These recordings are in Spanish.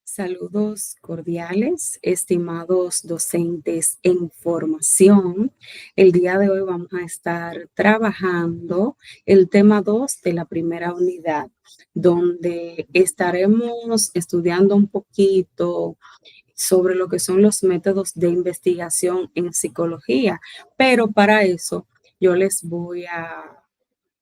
Saludos cordiales, estimados docentes en formación. El día de hoy vamos a estar trabajando el tema 2 de la primera unidad, donde estaremos estudiando un poquito sobre lo que son los métodos de investigación en psicología, pero para eso yo les voy a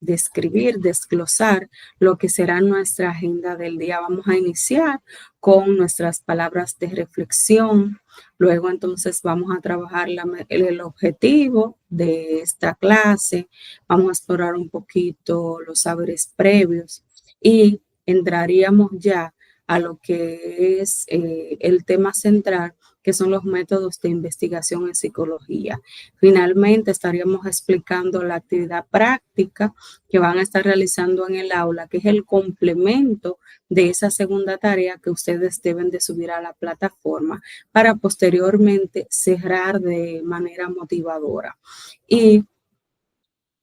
describir, desglosar lo que será nuestra agenda del día. Vamos a iniciar con nuestras palabras de reflexión. Luego entonces vamos a trabajar el objetivo de esta clase. Vamos a explorar un poquito los saberes previos y entraríamos ya a lo que es el tema central, que son los métodos de investigación en psicología. Finalmente, estaríamos explicando la actividad práctica que van a estar realizando en el aula, que es el complemento de esa segunda tarea que ustedes deben de subir a la plataforma para posteriormente cerrar de manera motivadora. Y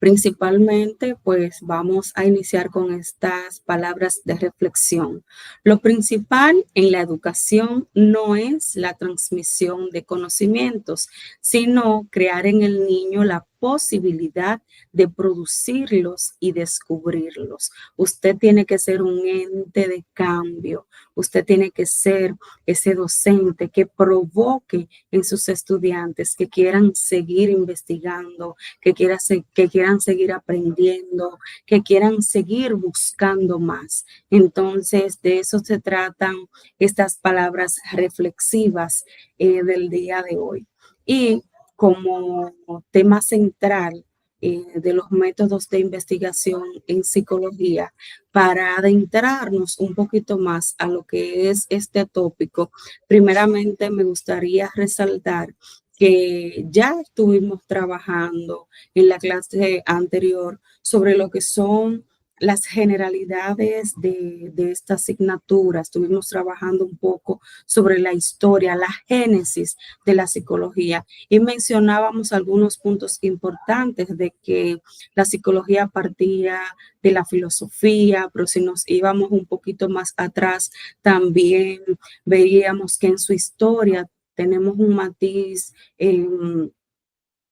principalmente, pues vamos a iniciar con estas palabras de reflexión. Lo principal en la educación no es la transmisión de conocimientos, sino crear en el niño la posibilidad de producirlos y descubrirlos. Usted tiene que ser un ente de cambio. Usted tiene que ser ese docente que provoque en sus estudiantes que quieran seguir investigando, que quieran seguir aprendiendo, que quieran seguir buscando más. Entonces, de eso se tratan estas palabras reflexivas del día de hoy. Y como tema central de los métodos de investigación en psicología, para adentrarnos un poquito más a lo que es este tópico, primeramente me gustaría resaltar que ya estuvimos trabajando en la clase anterior sobre lo que son las generalidades de esta asignatura. Estuvimos trabajando un poco sobre la historia, la génesis de la psicología y mencionábamos algunos puntos importantes de que la psicología partía de la filosofía, pero si nos íbamos un poquito más atrás, también veíamos que en su historia tenemos un matiz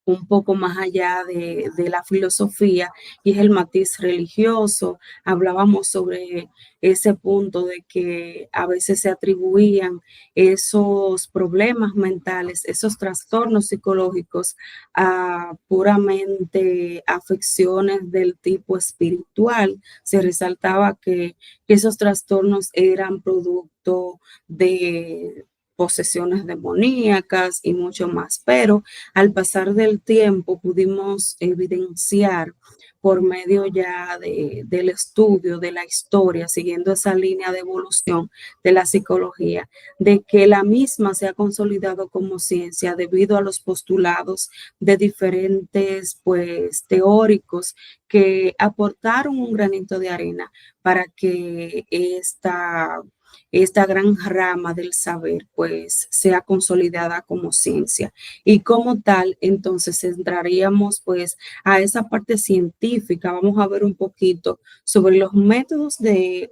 un poco más allá de la filosofía y es el matiz religioso. Hablábamos sobre ese punto de que a veces se atribuían esos problemas mentales, esos trastornos psicológicos a puramente afecciones del tipo espiritual. Se resaltaba que esos trastornos eran producto de posesiones demoníacas y mucho más, pero al pasar del tiempo pudimos evidenciar por medio ya del estudio de la historia, siguiendo esa línea de evolución de la psicología, de que la misma se ha consolidado como ciencia debido a los postulados de diferentes pues teóricos que aportaron un granito de arena para que esta gran rama del saber pues sea consolidada como ciencia. Y como tal, entonces entraríamos pues a esa parte científica. Vamos a ver un poquito sobre los métodos de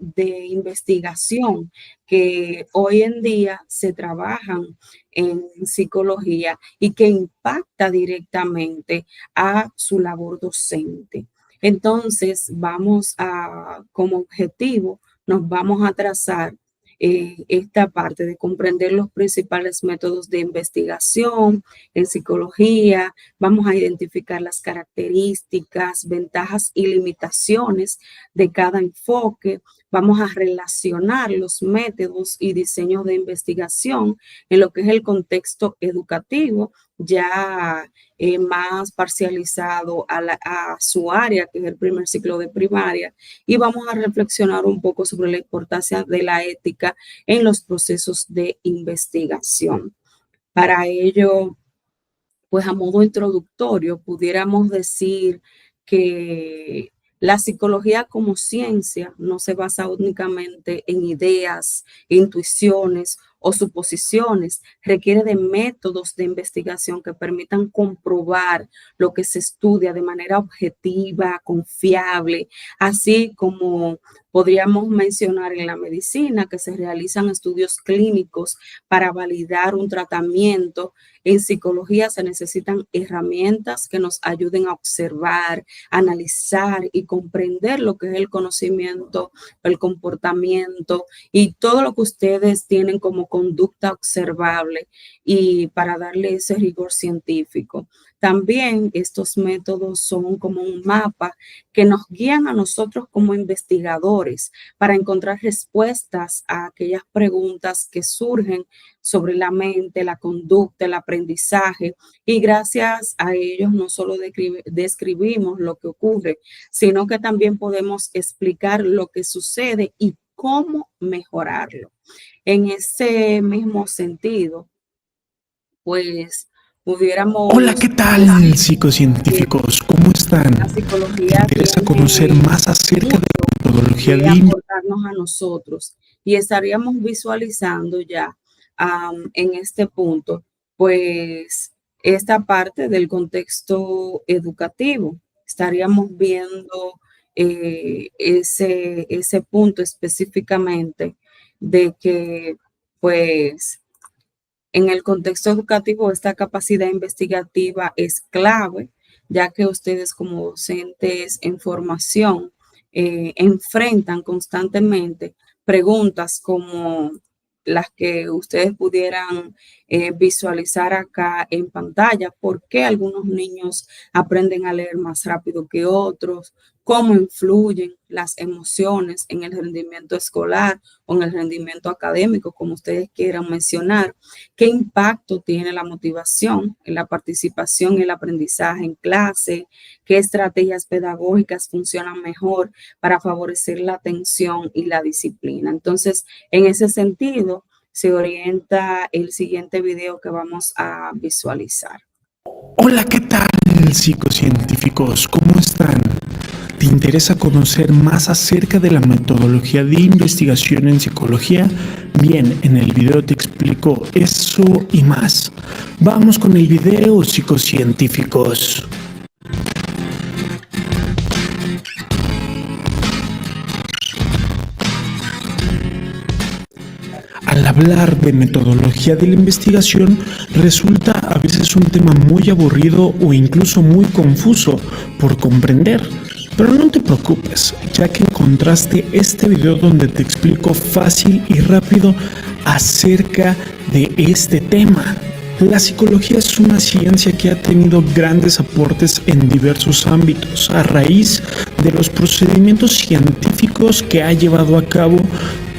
investigación que hoy en día se trabajan en psicología y que impacta directamente a su labor docente. Entonces, como objetivo, nos vamos a trazar esta parte de comprender los principales métodos de investigación en psicología. Vamos a identificar las características, ventajas y limitaciones de cada enfoque. Vamos a relacionar los métodos y diseños de investigación en lo que es el contexto educativo, ya más parcializado a su área, que es el primer ciclo de primaria, y vamos a reflexionar un poco sobre la importancia de la ética en los procesos de investigación. Para ello, pues a modo introductorio, pudiéramos decir que la psicología como ciencia no se basa únicamente en ideas, intuiciones o suposiciones, requiere de métodos de investigación que permitan comprobar lo que se estudia de manera objetiva, confiable, así como Podríamos mencionar en la medicina que se realizan estudios clínicos para validar un tratamiento. En psicología se necesitan herramientas que nos ayuden a observar, analizar y comprender lo que es el conocimiento, el comportamiento y todo lo que ustedes tienen como conducta observable y para darle ese rigor científico. También estos métodos son como un mapa que nos guían a nosotros como investigadores para encontrar respuestas a aquellas preguntas que surgen sobre la mente, la conducta, el aprendizaje, y gracias a ellos no solo describimos lo que ocurre, sino que también podemos explicar lo que sucede y cómo mejorarlo. En ese mismo sentido, pues pudiéramos Hola, ¿qué tal, decir que psicocientíficos? ¿Cómo están? la ¿Te psicología interesa conocer tiene más acerca de mucho la metodología que de aportarnos a nosotros y estaríamos visualizando ya en este punto, pues esta parte del contexto educativo. Estaríamos viendo ese punto específicamente de que, pues, en el contexto educativo, esta capacidad investigativa es clave, ya que ustedes como docentes en formación enfrentan constantemente preguntas como las que ustedes pudieran visualizar acá en pantalla. ¿Por qué algunos niños aprenden a leer más rápido que otros? ¿Cómo influyen las emociones en el rendimiento escolar o en el rendimiento académico, como ustedes quieran mencionar? ¿Qué impacto tiene la motivación en la participación y el aprendizaje en clase? ¿Qué estrategias pedagógicas funcionan mejor para favorecer la atención y la disciplina? Entonces, en ese sentido, se orienta el siguiente video que vamos a visualizar. Hola, ¿qué tal, psicocientíficos? ¿Cómo están? ¿Te interesa conocer más acerca de la metodología de investigación en psicología? Bien, en el video te explico eso y más. Vamos con el video, psicocientíficos. Al hablar de metodología de la investigación, resulta a veces un tema muy aburrido o incluso muy confuso por comprender. Pero no te preocupes, ya que encontraste este video donde te explico fácil y rápido acerca de este tema. La psicología es una ciencia que ha tenido grandes aportes en diversos ámbitos a raíz de los procedimientos científicos que ha llevado a cabo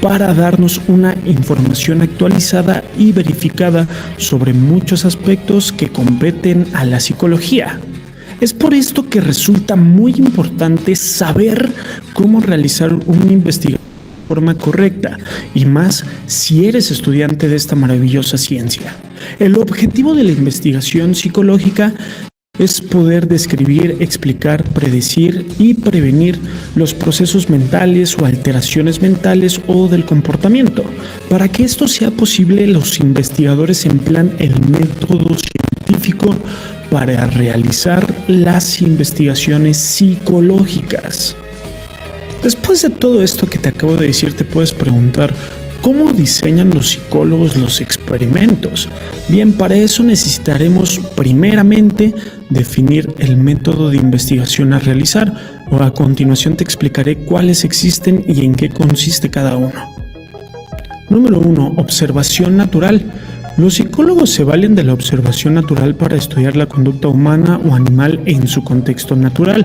para darnos una información actualizada y verificada sobre muchos aspectos que competen a la psicología. Es por esto que resulta muy importante saber cómo realizar una investigación de forma correcta, y más si eres estudiante de esta maravillosa ciencia. El objetivo de la investigación psicológica es poder describir, explicar, predecir y prevenir los procesos mentales o alteraciones mentales o del comportamiento. Para que esto sea posible, los investigadores emplean el método científico para realizar las investigaciones psicológicas. Después de todo esto que te acabo de decir, te puedes preguntar: ¿cómo diseñan los psicólogos los experimentos? Bien, para eso necesitaremos primeramente definir el método de investigación a realizar, o a continuación te explicaré cuáles existen y en qué consiste cada uno. Número 1. Observación natural. Los psicólogos se valen de la observación natural para estudiar la conducta humana o animal en su contexto natural.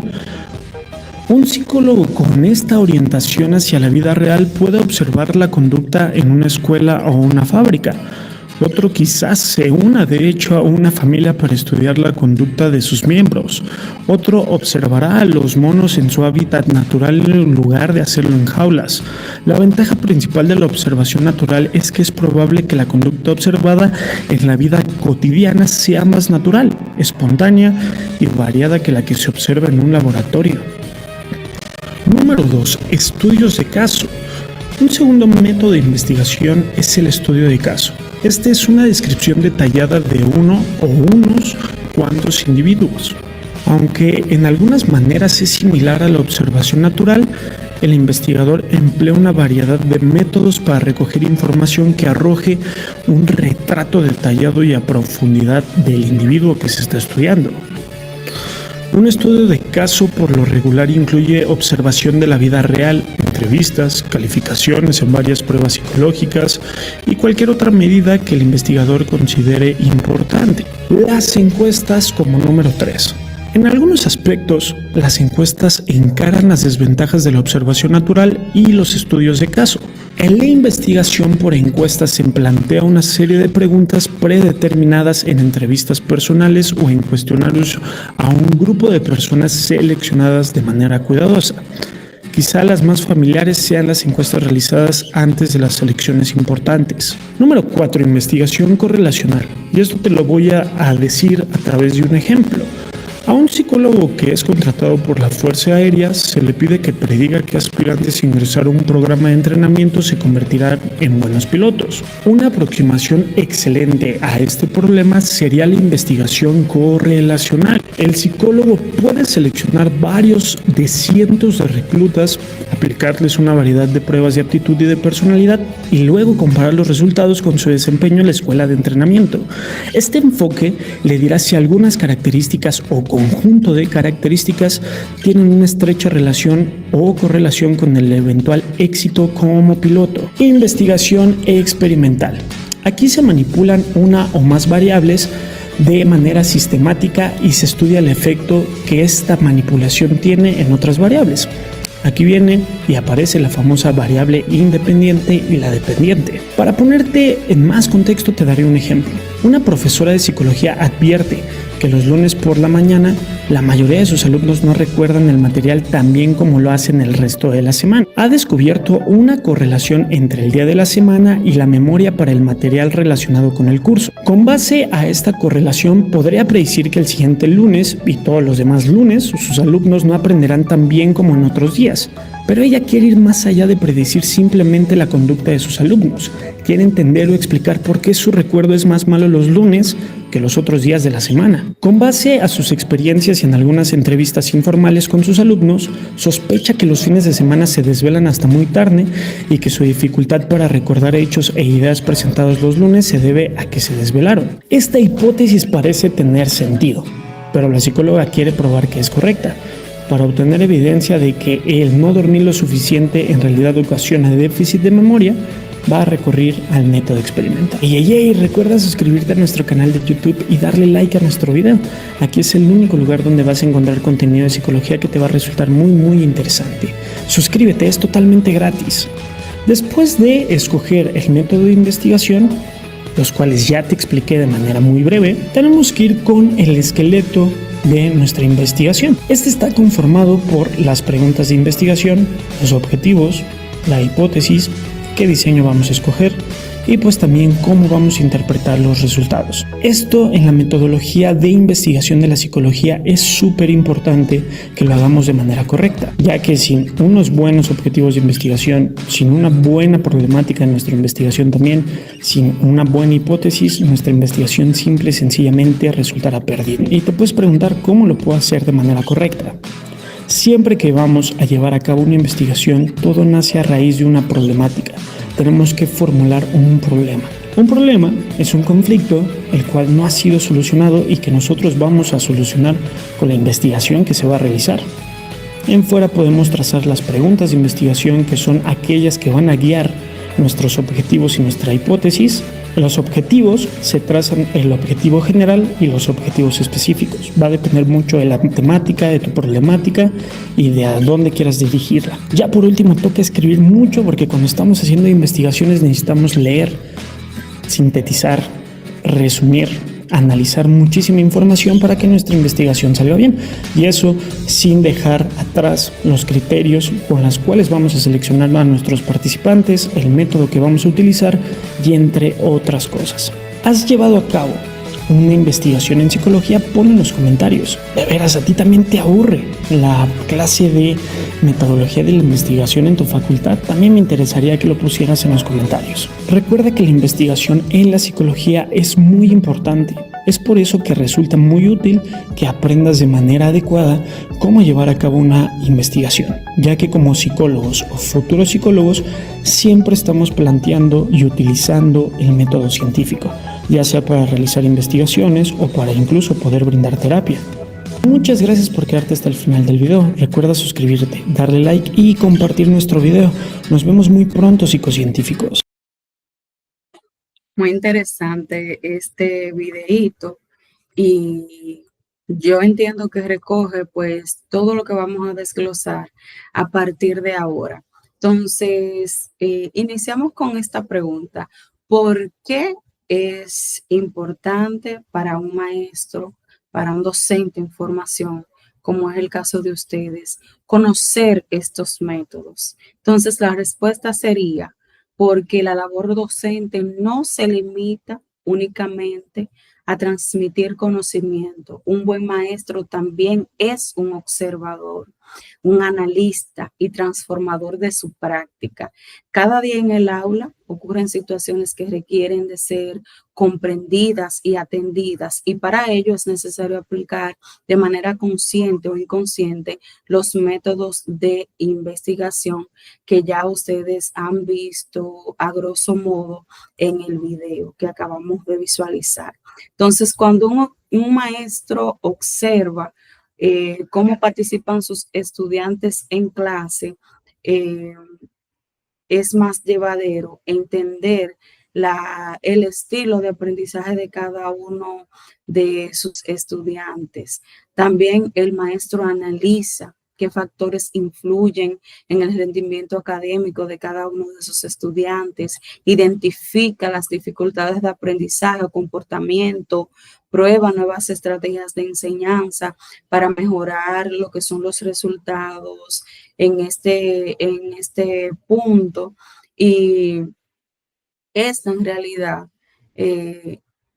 Un psicólogo con esta orientación hacia la vida real puede observar la conducta en una escuela o una fábrica. Otro quizás se una de hecho a una familia para estudiar la conducta de sus miembros. Otro observará a los monos en su hábitat natural en lugar de hacerlo en jaulas. La ventaja principal de la observación natural es que es probable que la conducta observada en la vida cotidiana sea más natural, espontánea y variada que la que se observa en un laboratorio. Número 2. Estudios de caso. Un segundo método de investigación es el estudio de caso. Este es una descripción detallada de uno o unos cuantos individuos. Aunque en algunas maneras es similar a la observación natural, el investigador emplea una variedad de métodos para recoger información que arroje un retrato detallado y a profundidad del individuo que se está estudiando. Un estudio de caso por lo regular incluye observación de la vida real, entrevistas, calificaciones en varias pruebas psicológicas y cualquier otra medida que el investigador considere importante. Las encuestas como número 3. En algunos aspectos, las encuestas encaran las desventajas de la observación natural y los estudios de caso. En la investigación por encuestas se plantea una serie de preguntas predeterminadas en entrevistas personales o en cuestionarios a un grupo de personas seleccionadas de manera cuidadosa. Quizá las más familiares sean las encuestas realizadas antes de las elecciones importantes. Número 4. Investigación correlacional. Y esto te lo voy a decir a través de un ejemplo. A un psicólogo que es contratado por la Fuerza Aérea se le pide que prediga que aspirantes a ingresar a un programa de entrenamiento se convertirán en buenos pilotos. Una aproximación excelente a este problema sería la investigación correlacional. El psicólogo puede seleccionar varios de cientos de reclutas, aplicarles una variedad de pruebas de aptitud y de personalidad y luego comparar los resultados con su desempeño en la escuela de entrenamiento. Este enfoque le dirá si algunas características o conjunto de características tienen una estrecha relación o correlación con el eventual éxito como piloto. Investigación experimental. Aquí se manipulan una o más variables de manera sistemática y se estudia el efecto que esta manipulación tiene en otras variables. Aquí viene y aparece la famosa variable independiente y la dependiente. Para ponerte en más contexto te daré un ejemplo. Una profesora de psicología advierte que los lunes por la mañana la mayoría de sus alumnos no recuerdan el material tan bien como lo hacen el resto de la semana. Ha descubierto una correlación entre el día de la semana y la memoria para el material relacionado con el curso. Con base a esta correlación podría predecir que el siguiente lunes y todos los demás lunes sus alumnos no aprenderán tan bien como en otros días. Pero ella quiere ir más allá de predecir simplemente la conducta de sus alumnos. Quiere entender o explicar por qué su recuerdo es más malo los lunes que los otros días de la semana. Con base a sus experiencias y en algunas entrevistas informales con sus alumnos, sospecha que los fines de semana se desvelan hasta muy tarde y que su dificultad para recordar hechos e ideas presentados los lunes se debe a que se desvelaron. Esta hipótesis parece tener sentido, pero la psicóloga quiere probar que es correcta. Para obtener evidencia de que el no dormir lo suficiente en realidad ocasiona déficit de memoria, va a recurrir al método experimental. Y recuerda suscribirte a nuestro canal de YouTube y darle like a nuestro video. Aquí es el único lugar donde vas a encontrar contenido de psicología que te va a resultar muy interesante. Suscríbete, es totalmente gratis. Después de escoger el método de investigación, los cuales ya te expliqué de manera muy breve, tenemos que ir con el esqueleto de nuestra investigación. Este está conformado por las preguntas de investigación, los objetivos, la hipótesis, qué diseño vamos a escoger y pues también cómo vamos a interpretar los resultados. Esto en la metodología de investigación de la psicología es súper importante que lo hagamos de manera correcta, ya que sin unos buenos objetivos de investigación, sin una buena problemática en nuestra investigación también, sin una buena hipótesis, nuestra investigación simple y sencillamente resultará perdida. Y te puedes preguntar cómo lo puedo hacer de manera correcta. Siempre que vamos a llevar a cabo una investigación, todo nace a raíz de una problemática. Tenemos que formular un problema. Un problema es un conflicto el cual no ha sido solucionado y que nosotros vamos a solucionar con la investigación que se va a realizar. En fuera podemos trazar las preguntas de investigación que son aquellas que van a guiar nuestros objetivos y nuestra hipótesis. Los objetivos se trazan el objetivo general y los objetivos específicos. Va a depender mucho de la temática, de tu problemática y de a dónde quieras dirigirla. Ya por último, toca escribir mucho porque cuando estamos haciendo investigaciones necesitamos leer, sintetizar, resumir, analizar muchísima información para que nuestra investigación salga bien, y eso sin dejar atrás los criterios con los cuales vamos a seleccionar a nuestros participantes, el método que vamos a utilizar y entre otras cosas. ¿Has llevado a cabo una investigación en psicología? Pon en los comentarios. De veras, a ti también te aburre la clase de metodología de la investigación en tu facultad. También me interesaría que lo pusieras en los comentarios. Recuerda que la investigación en la psicología es muy importante. Es por eso que resulta muy útil que aprendas de manera adecuada cómo llevar a cabo una investigación, ya que como psicólogos o futuros psicólogos siempre estamos planteando y utilizando el método científico, ya sea para realizar investigaciones o para incluso poder brindar terapia. Muchas gracias por quedarte hasta el final del video. Recuerda suscribirte, darle like y compartir nuestro video. Nos vemos muy pronto, psicocientíficos. Muy interesante este videíto y yo entiendo que recoge pues todo lo que vamos a desglosar a partir de ahora. Entonces, iniciamos con esta pregunta. ¿Por qué es importante para un maestro, para un docente en formación, como es el caso de ustedes, conocer estos métodos? Entonces, la respuesta sería porque la labor docente no se limita únicamente a transmitir conocimiento. Un buen maestro también es un observador, un analista y transformador de su práctica. Cada día en el aula ocurren situaciones que requieren de ser comprendidas y atendidas, y para ello es necesario aplicar de manera consciente o inconsciente los métodos de investigación que ya ustedes han visto a grosso modo en el video que acabamos de visualizar. Entonces, cuando un maestro observa cómo participan sus estudiantes en clase, es más llevadero entender el estilo de aprendizaje de cada uno de sus estudiantes. También el maestro analiza qué factores influyen en el rendimiento académico de cada uno de sus estudiantes, identifica las dificultades de aprendizaje o comportamiento, prueba nuevas estrategias de enseñanza para mejorar lo que son los resultados en este punto. Y esta en realidad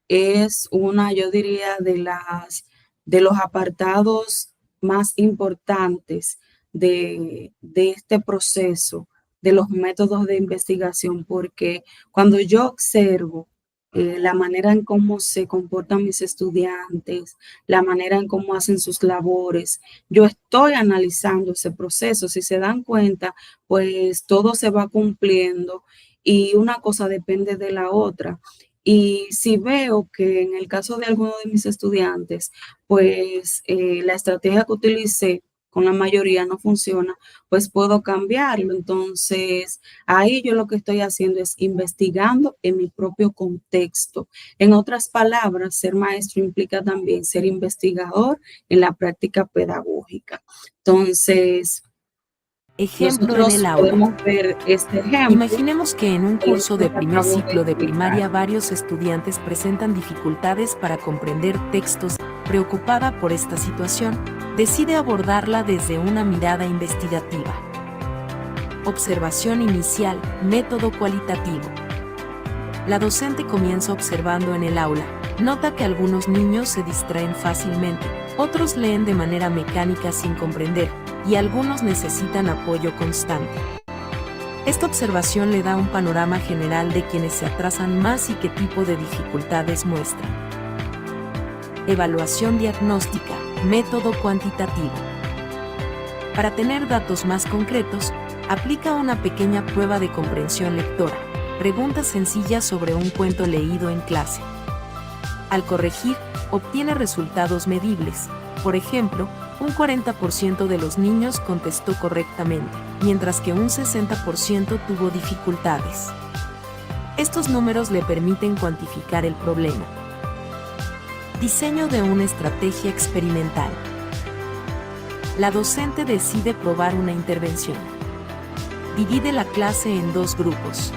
es una, yo diría, de los apartados más importantes de este proceso, de los métodos de investigación, porque cuando yo observo la manera en cómo se comportan mis estudiantes, la manera en cómo hacen sus labores, yo estoy analizando ese proceso. Si se dan cuenta, pues todo se va cumpliendo y una cosa depende de la otra. Y si veo que en el caso de alguno de mis estudiantes, pues la estrategia que utilicé con la mayoría no funciona, pues puedo cambiarlo. Entonces, ahí yo lo que estoy haciendo es investigando en mi propio contexto. En otras palabras, ser maestro implica también ser investigador en la práctica pedagógica. Entonces, Ejemplo en nosotros el aula. podemos ver este ejemplo. Imaginemos que en un curso de primer ciclo de primaria varios estudiantes presentan dificultades para comprender textos. Preocupada por esta situación, decide abordarla desde una mirada investigativa. Observación inicial, método cualitativo. La docente comienza observando en el aula. Nota que algunos niños se distraen fácilmente, otros leen de manera mecánica sin comprender, y algunos necesitan apoyo constante. Esta observación le da un panorama general de quienes se atrasan más y qué tipo de dificultades muestran. Evaluación diagnóstica, método cuantitativo. Para tener datos más concretos, aplica una pequeña prueba de comprensión lectora, preguntas sencillas sobre un cuento leído en clase. Al corregir, obtiene resultados medibles. Por ejemplo, un 40% de los niños contestó correctamente, mientras que un 60% tuvo dificultades. Estos números le permiten cuantificar el problema. Diseño de una estrategia experimental. La docente decide probar una intervención. Divide la clase en dos grupos.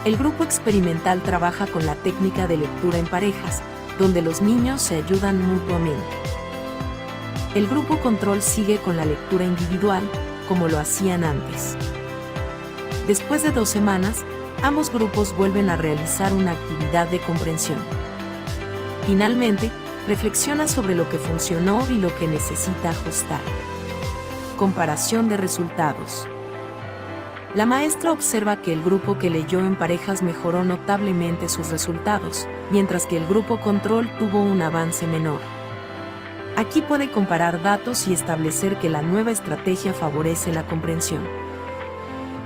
El grupo experimental trabaja con la técnica de lectura en parejas, donde los niños se ayudan mutuamente. El grupo control sigue con la lectura individual, como lo hacían antes. Después de 2 semanas, ambos grupos vuelven a realizar una actividad de comprensión. Finalmente, reflexiona sobre lo que funcionó y lo que necesita ajustar. Comparación de resultados. La maestra observa que el grupo que leyó en parejas mejoró notablemente sus resultados, mientras que el grupo control tuvo un avance menor. Aquí puede comparar datos y establecer que la nueva estrategia favorece la comprensión.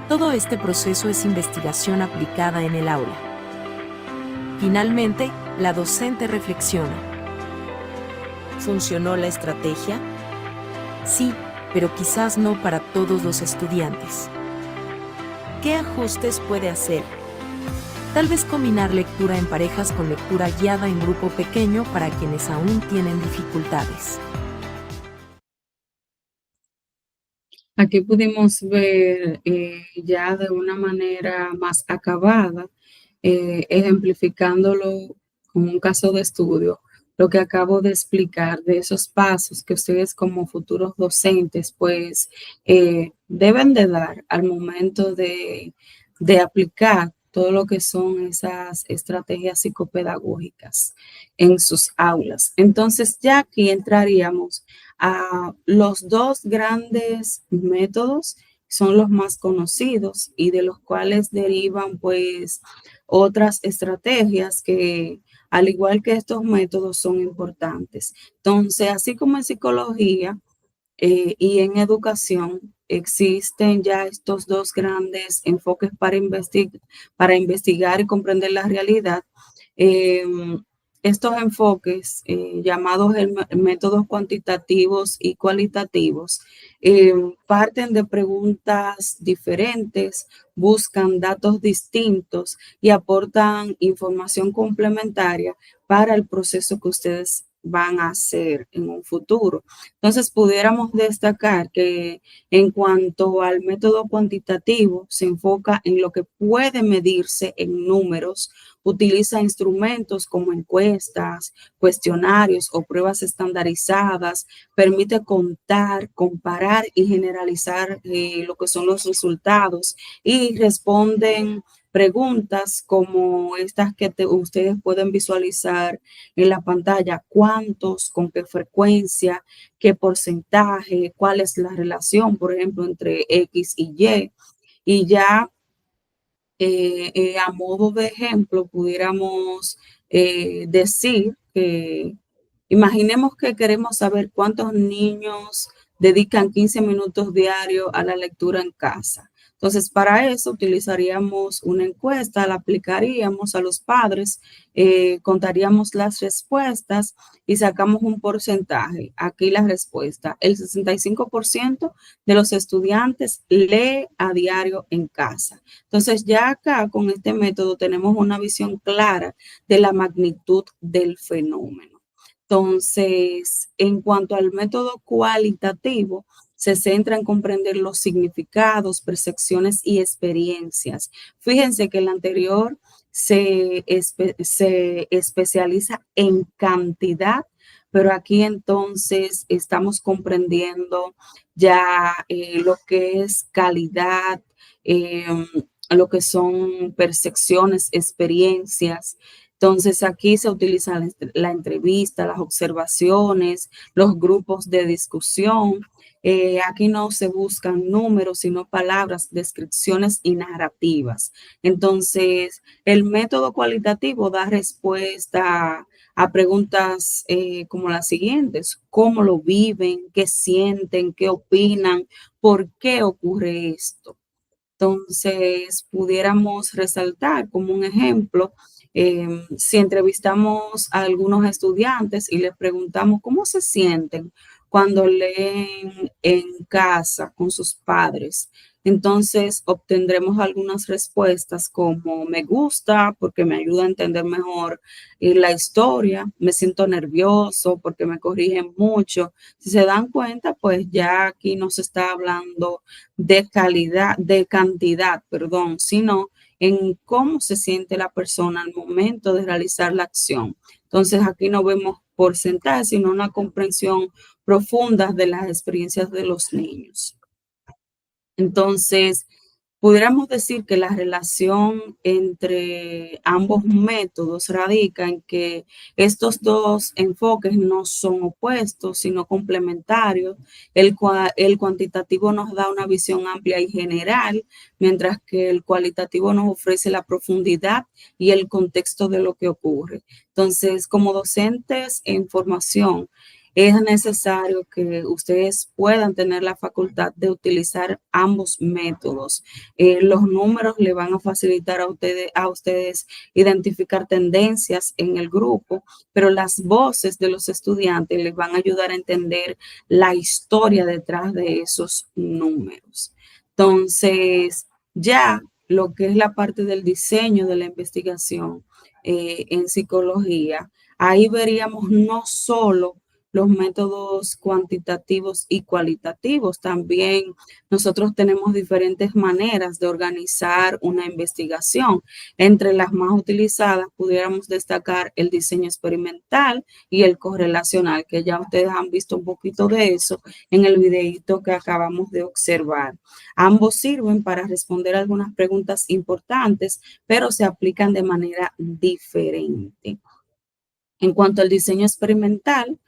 Todo este proceso es investigación aplicada en el aula. Finalmente, la docente reflexiona. ¿Funcionó la estrategia? Sí, pero quizás no para todos los estudiantes. ¿Qué ajustes puede hacer? Tal vez combinar lectura en parejas con lectura guiada en grupo pequeño para quienes aún tienen dificultades. Aquí pudimos ver ya de una manera más acabada, ejemplificándolo con un caso de estudio, lo que acabo de explicar de esos pasos que ustedes como futuros docentes pues deben de dar al momento de aplicar todo lo que son esas estrategias psicopedagógicas en sus aulas. Entonces ya aquí entraríamos a los dos grandes métodos, son los más conocidos y de los cuales derivan pues otras estrategias que al igual que estos métodos son importantes. Entonces, así como en psicología y en educación existen ya estos dos grandes enfoques para investigar y comprender la realidad. Eh, Estos enfoques, llamados métodos cuantitativos y cualitativos, parten de preguntas diferentes, buscan datos distintos y aportan información complementaria para el proceso que ustedes van a hacer en un futuro. Entonces, pudiéramos destacar que en cuanto al método cuantitativo, se enfoca en lo que puede medirse en números, utiliza instrumentos como encuestas, cuestionarios o pruebas estandarizadas, permite contar, comparar y generalizar lo que son los resultados y responden preguntas como estas que ustedes pueden visualizar en la pantalla: cuántos, con qué frecuencia, qué porcentaje, cuál es la relación, por ejemplo, entre X y Y. Y ya a modo de ejemplo, pudiéramos decir que imaginemos que queremos saber cuántos niños dedican 15 minutos diarios a la lectura en casa. Entonces, para eso utilizaríamos una encuesta, la aplicaríamos a los padres, contaríamos las respuestas y sacamos un porcentaje. Aquí la respuesta: el 65% de los estudiantes lee a diario en casa. Entonces, ya acá con este método tenemos una visión clara de la magnitud del fenómeno. Entonces, en cuanto al método cualitativo, se centra en comprender los significados, percepciones y experiencias. Fíjense que el anterior se especializa en cantidad, pero aquí entonces estamos comprendiendo ya lo que es calidad, eh, lo que son percepciones, experiencias. Entonces aquí se utiliza la entrevista, las observaciones, los grupos de discusión. Aquí no se buscan números, sino palabras, descripciones y narrativas. Entonces, el método cualitativo da respuesta a preguntas como las siguientes: ¿cómo lo viven? ¿Qué sienten? ¿Qué opinan? ¿Por qué ocurre esto? Entonces, pudiéramos resaltar como un ejemplo, si entrevistamos a algunos estudiantes y les preguntamos cómo se sienten cuando leen en casa con sus padres, entonces obtendremos algunas respuestas como: me gusta porque me ayuda a entender mejor la historia, me siento nervioso porque me corrigen mucho. Si se dan cuenta, pues ya aquí no se está hablando de calidad, de cantidad, perdón, sino en cómo se siente la persona al momento de realizar la acción. Entonces aquí no vemos porcentajes, sino una comprensión profunda de las experiencias de los niños. Entonces, Pudiéramos decir que la relación entre ambos métodos radica en que estos dos enfoques no son opuestos, sino complementarios. El cuantitativo nos da una visión amplia y general, mientras que el cualitativo nos ofrece la profundidad y el contexto de lo que ocurre. Entonces, como docentes en formación, es necesario que ustedes puedan tener la facultad de utilizar ambos métodos. Los números le van a facilitar a ustedes identificar tendencias en el grupo, pero las voces de los estudiantes les van a ayudar a entender la historia detrás de esos números. Entonces, ya lo que es la parte del diseño de la investigación en psicología, ahí veríamos no solo los métodos cuantitativos y cualitativos. También nosotros tenemos diferentes maneras de organizar una investigación. Entre las más utilizadas pudiéramos destacar el diseño experimental y el correlacional, que ya ustedes han visto un poquito de eso en el videito que acabamos de observar. Ambos sirven para responder algunas preguntas importantes, pero se aplican de manera diferente. En cuanto al diseño experimental,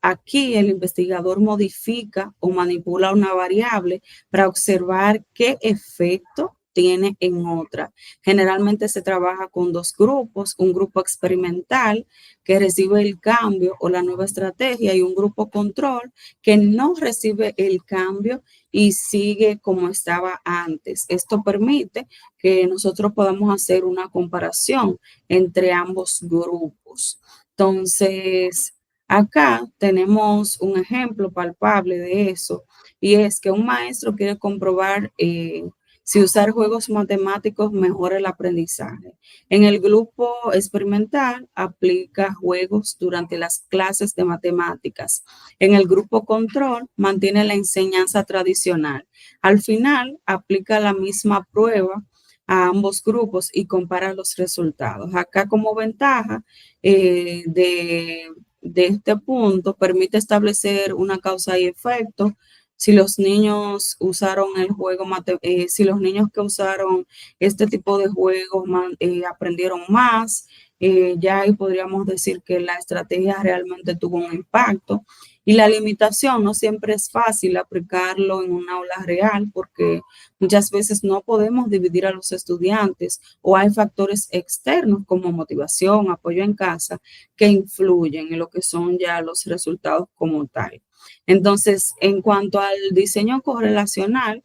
aquí el investigador modifica o manipula una variable para observar qué efecto tiene en otra. Generalmente se trabaja con dos grupos, un grupo experimental que recibe el cambio o la nueva estrategia y un grupo control que no recibe el cambio y sigue como estaba antes. Esto permite que nosotros podamos hacer una comparación entre ambos grupos. Entonces, acá tenemos un ejemplo palpable de eso, y es que un maestro quiere comprobar si usar juegos matemáticos mejora el aprendizaje. En el grupo experimental aplica juegos durante las clases de matemáticas. En el grupo control mantiene la enseñanza tradicional. Al final aplica la misma prueba a ambos grupos y compara los resultados. Acá como ventaja de este punto permite establecer una causa y efecto. Si los niños usaron el juego, si los niños que usaron este tipo de juegos aprendieron más, ya ahí podríamos decir que la estrategia realmente tuvo un impacto. Y la limitación, no siempre es fácil aplicarlo en una aula real porque muchas veces no podemos dividir a los estudiantes o hay factores externos como motivación, apoyo en casa, que influyen en lo que son ya los resultados como tal. Entonces, en cuanto al diseño correlacional,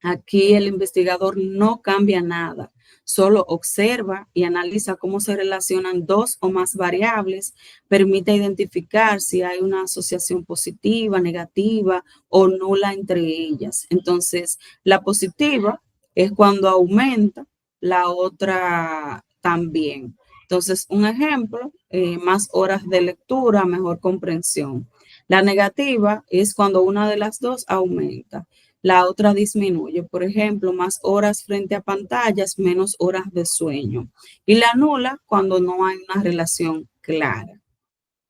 aquí el investigador no cambia nada, solo observa y analiza cómo se relacionan dos o más variables, permite identificar si hay una asociación positiva, negativa o nula entre ellas. Entonces, la positiva es cuando aumenta, la otra también. Entonces, un ejemplo, más horas de lectura, mejor comprensión. La negativa es cuando una de las dos aumenta, la otra disminuye. Por ejemplo, más horas frente a pantallas, menos horas de sueño. Y la nula cuando no hay una relación clara.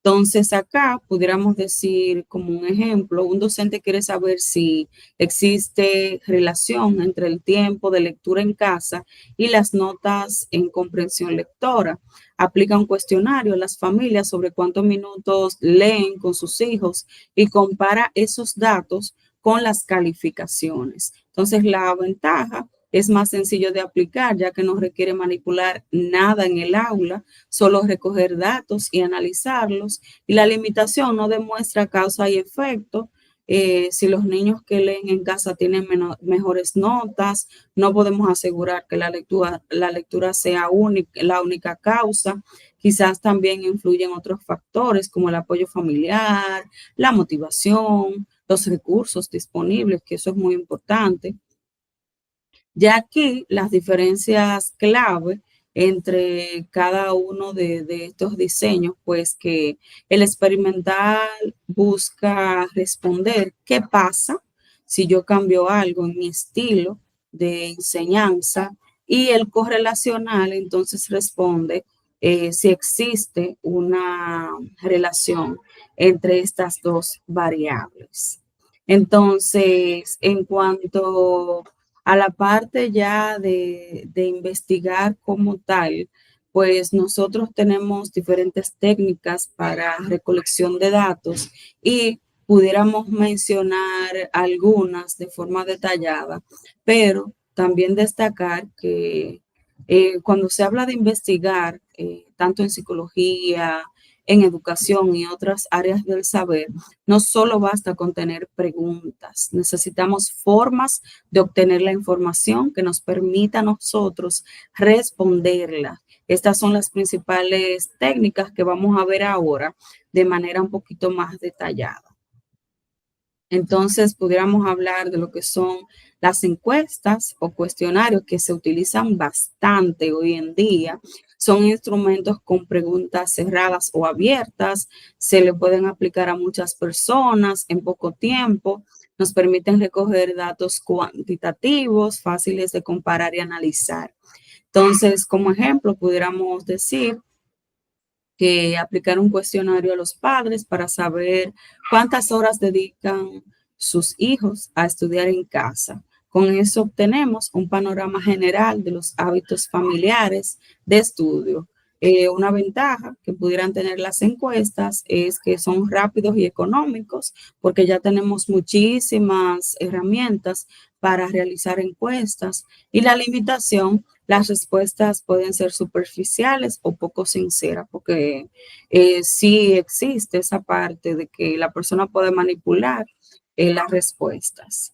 Entonces, acá pudiéramos decir como un ejemplo, un docente quiere saber si existe relación entre el tiempo de lectura en casa y las notas en comprensión lectora. Aplica un cuestionario a las familias sobre cuántos minutos leen con sus hijos y compara esos datos con las calificaciones. Entonces, la ventaja es más sencillo de aplicar, ya que no requiere manipular nada en el aula, solo recoger datos y analizarlos. Y la limitación no demuestra causa y efecto. Si los niños que leen en casa tienen mejores notas, no podemos asegurar que la lectura sea la única causa. Quizás también influyen otros factores como el apoyo familiar, la motivación, los recursos disponibles, que eso es muy importante. Ya aquí las diferencias clave entre cada uno de estos diseños, pues que el experimental busca responder qué pasa si yo cambio algo en mi estilo de enseñanza, y el correlacional entonces responde si existe una relación entre estas dos variables. Entonces, en cuanto A la parte ya de investigar como tal, pues nosotros tenemos diferentes técnicas para recolección de datos y pudiéramos mencionar algunas de forma detallada, pero también destacar que cuando se habla de investigar, tanto en psicología, en educación y otras áreas del saber, no solo basta con tener preguntas, necesitamos formas de obtener la información que nos permita a nosotros responderla. Estas son las principales técnicas que vamos a ver ahora de manera un poquito más detallada. Entonces, pudiéramos hablar de lo que son las encuestas o cuestionarios que se utilizan bastante hoy en día. Son instrumentos con preguntas cerradas o abiertas. Se le pueden aplicar a muchas personas en poco tiempo. Nos permiten recoger datos cuantitativos, fáciles de comparar y analizar. Entonces, como ejemplo, pudiéramos decir que aplicar un cuestionario a los padres para saber cuántas horas dedican sus hijos a estudiar en casa. Con eso obtenemos un panorama general de los hábitos familiares de estudio. Una ventaja que pudieran tener las encuestas es que son rápidos y económicos porque ya tenemos muchísimas herramientas para realizar encuestas y la limitación, las respuestas pueden ser superficiales o poco sinceras porque sí existe esa parte de que la persona puede manipular las respuestas.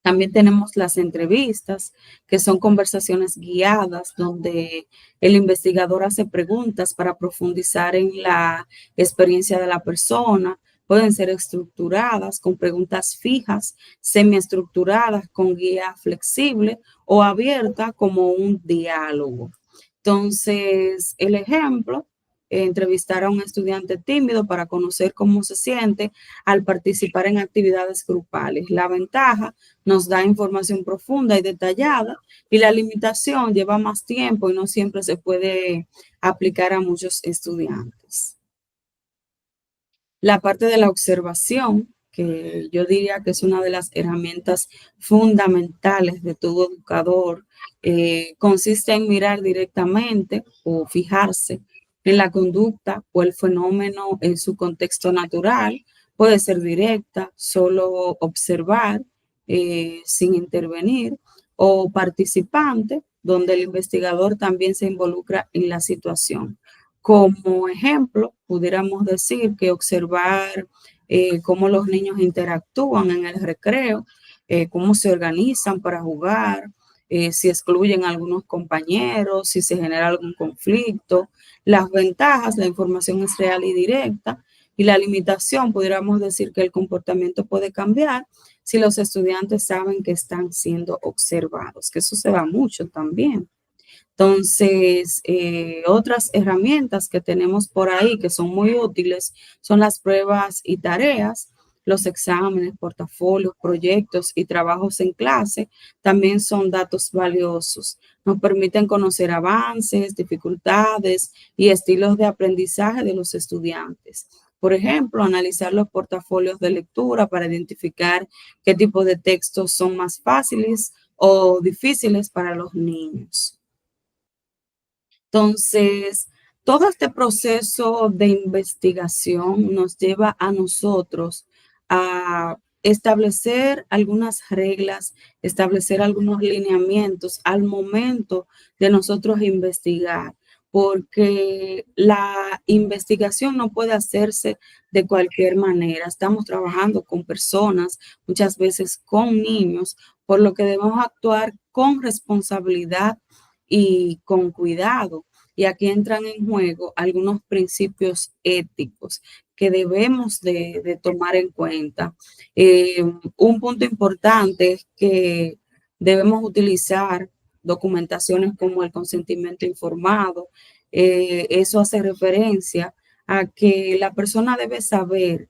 También tenemos las entrevistas, que son conversaciones guiadas donde el investigador hace preguntas para profundizar en la experiencia de la persona. Pueden ser estructuradas con preguntas fijas, semiestructuradas con guía flexible o abierta como un diálogo. Entonces, el ejemplo, entrevistar a un estudiante tímido para conocer cómo se siente al participar en actividades grupales. La ventaja nos da información profunda y detallada y la limitación lleva más tiempo y no siempre se puede aplicar a muchos estudiantes. La parte de la observación, que yo diría que es una de las herramientas fundamentales de todo educador, consiste en mirar directamente o fijarse en la conducta o el fenómeno en su contexto natural. Puede ser directa, solo observar sin intervenir, o participante, donde el investigador también se involucra en la situación. Como ejemplo, pudiéramos decir que observar cómo los niños interactúan en el recreo, cómo se organizan para jugar, si excluyen a algunos compañeros, si se genera algún conflicto. Las ventajas, la información es real y directa, y la limitación, pudiéramos decir que el comportamiento puede cambiar si los estudiantes saben que están siendo observados, que eso se da mucho también. Entonces, otras herramientas que tenemos por ahí que son muy útiles son las pruebas y tareas, los exámenes, portafolios, proyectos y trabajos en clase. También son datos valiosos. Nos permiten conocer avances, dificultades y estilos de aprendizaje de los estudiantes. Por ejemplo, analizar los portafolios de lectura para identificar qué tipo de textos son más fáciles o difíciles para los niños. Entonces, todo este proceso de investigación nos lleva a nosotros a establecer algunas reglas, establecer algunos lineamientos al momento de nosotros investigar, porque la investigación no puede hacerse de cualquier manera. Estamos trabajando con personas, muchas veces con niños, por lo que debemos actuar con responsabilidad y con cuidado. Y aquí entran en juego algunos principios éticos que debemos de tomar en cuenta. Un punto importante es que debemos utilizar documentaciones como el consentimiento informado. Eso hace referencia a que la persona debe saber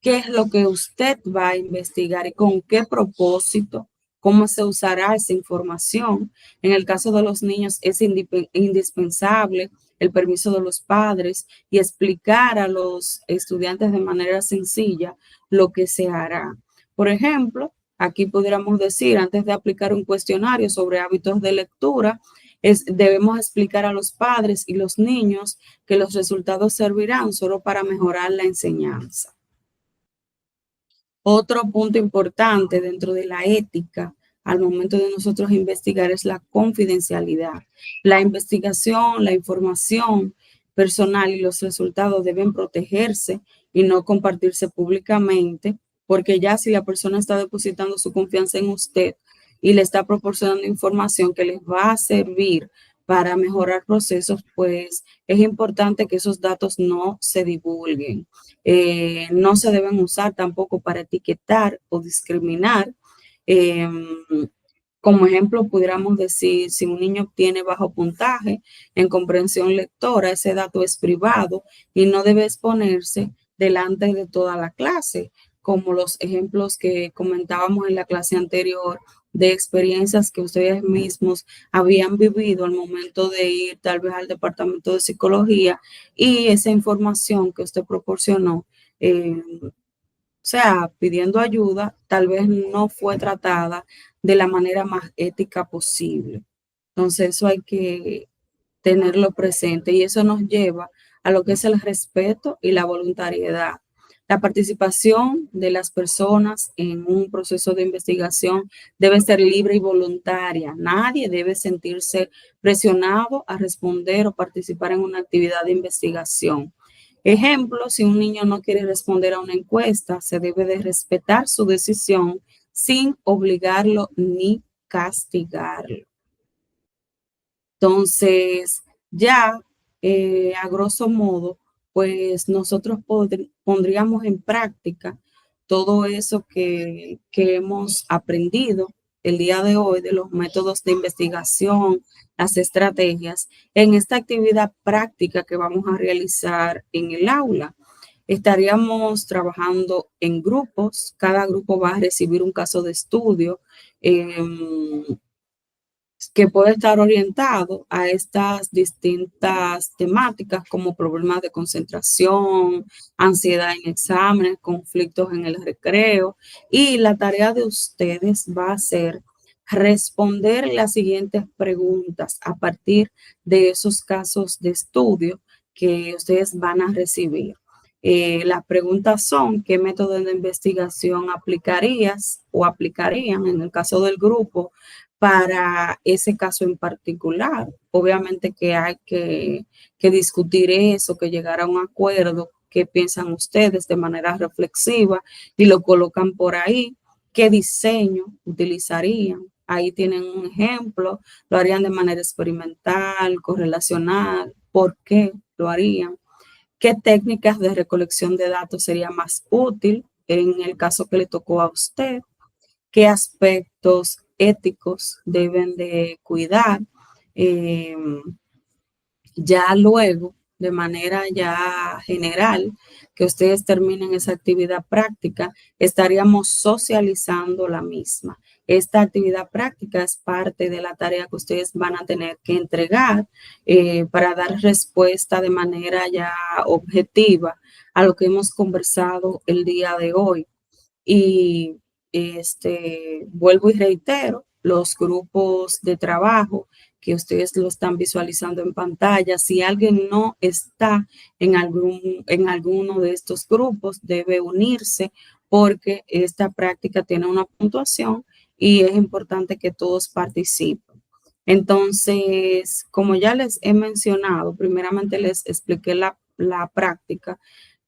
qué es lo que usted va a investigar y con qué propósito, cómo se usará esa información. En el caso de los niños es indispensable el permiso de los padres y explicar a los estudiantes de manera sencilla lo que se hará. Por ejemplo, Aquí pudiéramos decir, antes de aplicar un cuestionario sobre hábitos de lectura, debemos explicar a los padres y los niños que los resultados servirán solo para mejorar la enseñanza. Otro punto importante dentro de la ética al momento de nosotros investigar es la confidencialidad. La investigación, la información personal y los resultados deben protegerse y no compartirse públicamente, porque ya si la persona está depositando su confianza en usted y le está proporcionando información que les va a servir para mejorar procesos, pues es importante que esos datos no se divulguen. No se deben usar tampoco para etiquetar o discriminar. Eh, Como ejemplo, pudiéramos decir, si un niño obtiene bajo puntaje en comprensión lectora, ese dato es privado y no debe exponerse delante de toda la clase, como los ejemplos que comentábamos en la clase anterior de experiencias que ustedes mismos habían vivido al momento de ir tal vez al departamento de psicología y esa información que usted proporcionó, o sea, pidiendo ayuda, tal vez no fue tratada de la manera más ética posible. Entonces, eso hay que tenerlo presente y eso nos lleva a lo que es el respeto y la voluntariedad. La participación de las personas en un proceso de investigación debe ser libre y voluntaria. Nadie debe sentirse presionado a responder o participar en una actividad de investigación. Ejemplo, si un niño no quiere responder a una encuesta, se debe de respetar su decisión sin obligarlo ni castigarlo. Entonces, ya a grosso modo, pues nosotros pondríamos en práctica todo eso que hemos aprendido el día de hoy de los métodos de investigación, las estrategias, en esta actividad práctica que vamos a realizar en el aula. Estaríamos trabajando en grupos, cada grupo va a recibir un caso de estudio. Que puede estar orientado a estas distintas temáticas como problemas de concentración, ansiedad en exámenes, conflictos en el recreo. Y la tarea de ustedes va a ser responder las siguientes preguntas a partir de esos casos de estudio que ustedes van a recibir. Las preguntas son: ¿qué método de investigación aplicarías o aplicarían en el caso del grupo para ese caso en particular? Obviamente que hay que discutir eso, que llegar a un acuerdo. ¿Qué piensan ustedes de manera reflexiva? Y lo colocan por ahí. ¿Qué diseño utilizarían? Ahí tienen un ejemplo. ¿Lo harían de manera experimental, correlacional? ¿Por qué lo harían? ¿Qué técnicas de recolección de datos sería más útil en el caso que le tocó a usted? ¿Qué aspectos éticos deben de cuidar? Ya luego, de manera ya general, que ustedes terminen esa actividad práctica, estaríamos socializando la misma. Esta actividad práctica es parte de la tarea que ustedes van a tener que entregar para dar respuesta de manera ya objetiva a lo que hemos conversado el día de hoy. Y vuelvo y reitero, los grupos de trabajo que ustedes lo están visualizando en pantalla, si alguien no está en alguno de estos grupos, debe unirse porque esta práctica tiene una puntuación y es importante que todos participen. Entonces, como ya les he mencionado, primeramente les expliqué la práctica,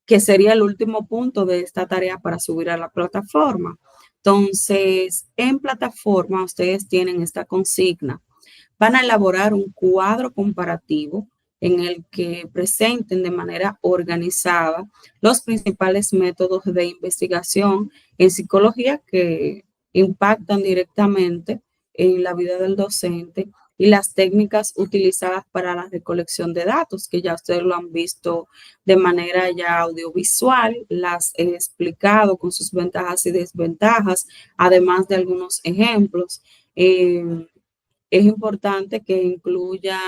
que sería el último punto de esta tarea para subir a la plataforma. Entonces, en plataforma ustedes tienen esta consigna. Van a elaborar un cuadro comparativo en el que presenten de manera organizada los principales métodos de investigación en psicología que impactan directamente en la vida del docente y las técnicas utilizadas para la recolección de datos, que ya ustedes lo han visto de manera ya audiovisual, las he explicado con sus ventajas y desventajas, además de algunos ejemplos. es importante que incluya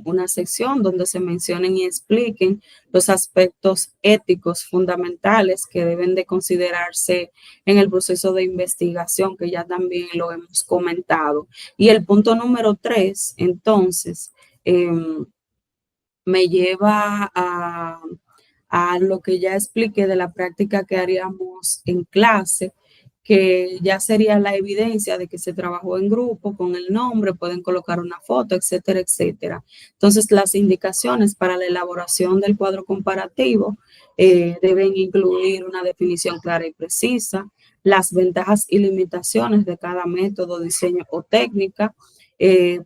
una sección donde se mencionen y expliquen los aspectos éticos fundamentales que deben de considerarse en el proceso de investigación, que ya también lo hemos comentado. Y el punto número 3, entonces, me lleva a lo que ya expliqué de la práctica que haríamos en clase, que ya sería la evidencia de que se trabajó en grupo con el nombre, pueden colocar una foto, etcétera, etcétera. Entonces, las indicaciones para la elaboración del cuadro comparativo deben incluir una definición clara y precisa, las ventajas y limitaciones de cada método, diseño o técnica,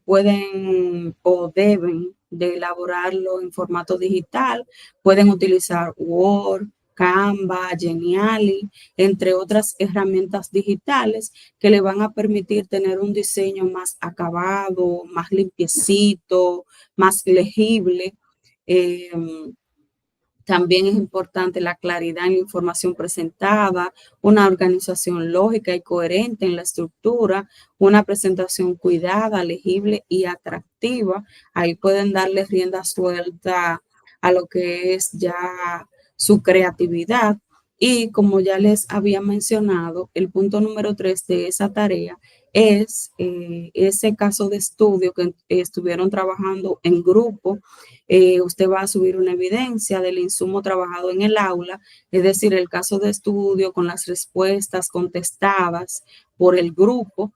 pueden o deben de elaborarlo en formato digital, pueden utilizar Word, Canva, Geniali, entre otras herramientas digitales que le van a permitir tener un diseño más acabado, más limpiecito, más legible. Eh, También es importante la claridad en la información presentada, una organización lógica y coherente en la estructura, una presentación cuidada, legible y atractiva. Ahí pueden darle rienda suelta a lo que es ya su creatividad. Y como ya les había mencionado, el punto número 3 de esa tarea es ese caso de estudio que estuvieron trabajando en grupo. Usted va a subir una evidencia del insumo trabajado en el aula, es decir, el caso de estudio con las respuestas contestadas por el grupo.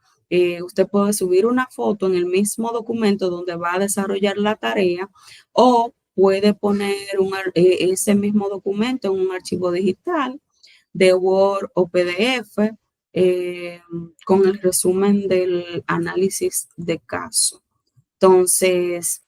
Usted puede subir una foto en el mismo documento donde va a desarrollar la tarea, o puede poner ese mismo documento en un archivo digital de Word o PDF, eh, con el resumen del análisis de caso. Entonces,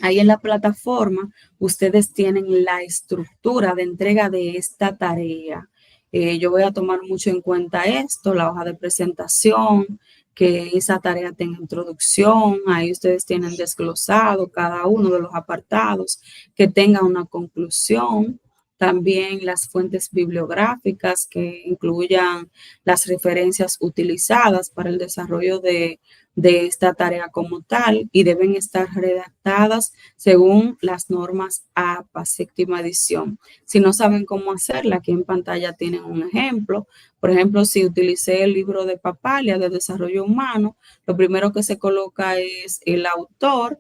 ahí en la plataforma, ustedes tienen la estructura de entrega de esta tarea. Yo voy a tomar mucho en cuenta esto, la hoja de presentación, que esa tarea tenga introducción, ahí ustedes tienen desglosado cada uno de los apartados, que tenga una conclusión. También las fuentes bibliográficas que incluyan las referencias utilizadas para el desarrollo de esta tarea como tal, y deben estar redactadas según las normas APA, séptima edición. Si no saben cómo hacerla, aquí en pantalla tienen un ejemplo. Por ejemplo, si utilicé el libro de Papalia de Desarrollo Humano, lo primero que se coloca es el autor,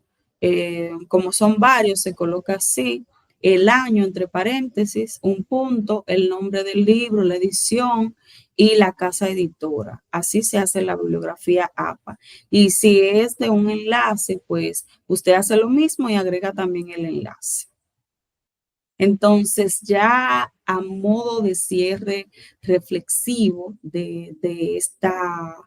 como son varios, se coloca así, el año entre paréntesis, un punto, el nombre del libro, la edición y la casa editora. Así se hace la bibliografía APA. Y si es de un enlace, pues usted hace lo mismo y agrega también el enlace. Entonces, ya a modo de cierre reflexivo de esta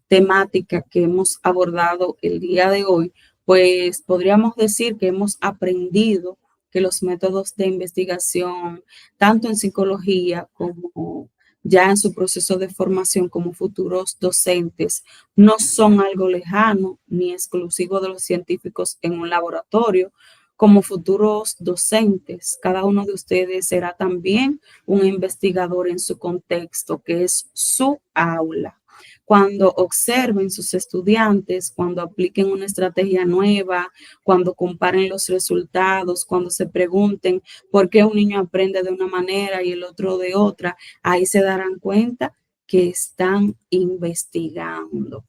temática que hemos abordado el día de hoy, pues podríamos decir que hemos aprendido que los métodos de investigación, tanto en psicología como ya en su proceso de formación como futuros docentes, no son algo lejano ni exclusivo de los científicos en un laboratorio. Como futuros docentes, cada uno de ustedes será también un investigador en su contexto, que es su aula. Cuando observen sus estudiantes, cuando apliquen una estrategia nueva, cuando comparen los resultados, cuando se pregunten por qué un niño aprende de una manera y el otro de otra, ahí se darán cuenta que están investigando.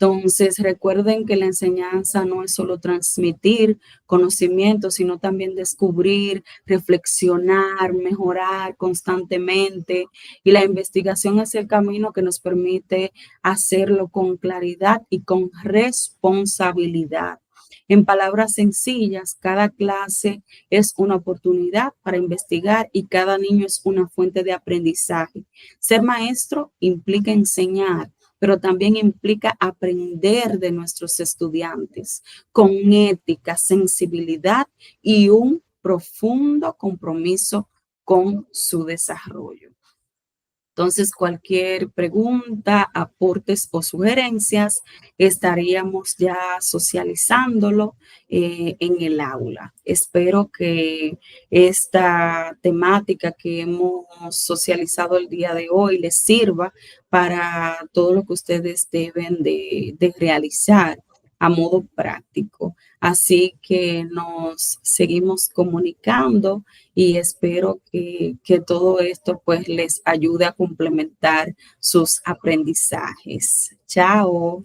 Entonces, recuerden que la enseñanza no es solo transmitir conocimiento, sino también descubrir, reflexionar, mejorar constantemente. Y la investigación es el camino que nos permite hacerlo con claridad y con responsabilidad. En palabras sencillas, cada clase es una oportunidad para investigar y cada niño es una fuente de aprendizaje. Ser maestro implica enseñar, pero también implica aprender de nuestros estudiantes con ética, sensibilidad y un profundo compromiso con su desarrollo. Entonces, cualquier pregunta, aportes o sugerencias, estaríamos ya socializándolo en el aula. Espero que esta temática que hemos socializado el día de hoy les sirva para todo lo que ustedes deben de realizar. a modo práctico. Así que nos seguimos comunicando y espero que todo esto pues les ayude a complementar sus aprendizajes. Chao.